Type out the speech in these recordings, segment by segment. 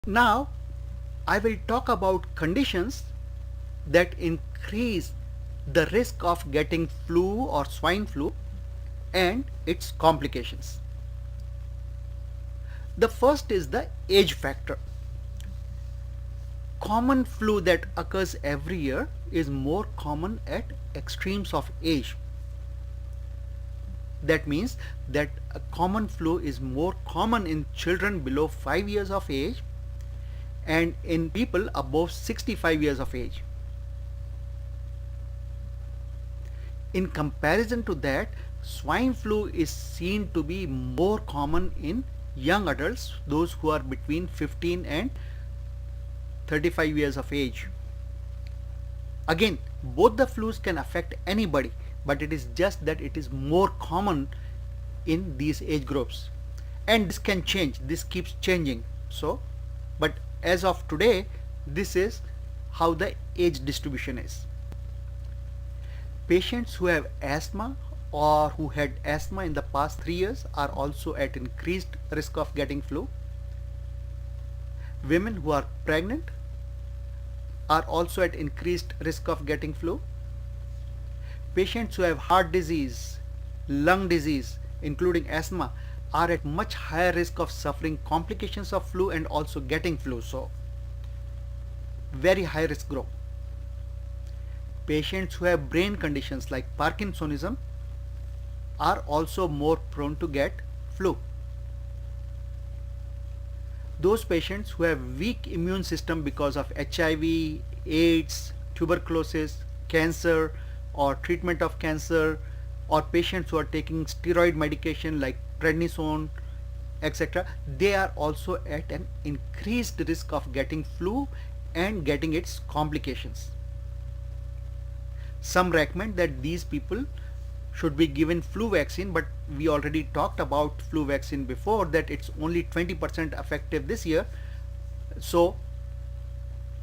Now I will talk about conditions that increase the risk of getting flu or swine flu and its complications. The first is the age factor. Common flu that occurs every year is more common at extremes of age. That means that a common flu is more common in children below 5 years of age and in people above 65 years of age. In comparison to that, swine flu is seen to be more common in young adults, those who are between 15 and 35 years of age. Again, both the flus can affect anybody, but it is just that it is more common in these age groups. And this can change, this keeps changing. But as of today, this is how the age distribution is. Patients who have asthma or who had asthma in the past 3 years are also at increased risk of getting flu. Women who are pregnant are also at increased risk of getting flu. Patients who have heart disease, lung disease, including asthma, are at much higher risk of suffering complications of flu and also getting flu. So, very high risk group. Patients who have brain conditions like Parkinsonism are also more prone to get flu. Those patients who have weak immune system because of HIV, AIDS, tuberculosis, cancer or treatment of cancer, or patients who are taking steroid medication like prednisone, etc., they are also at an increased risk of getting flu and getting its complications. Some recommend that these people should be given flu vaccine, but we already talked about flu vaccine before, that it's only 20% effective this year. So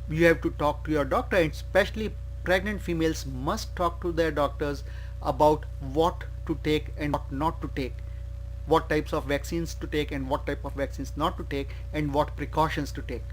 you have to talk to your doctor, and especially pregnant females must talk to their doctors about what to take and what not to take, what types of vaccines to take and what type of vaccines not to take, and what precautions to take.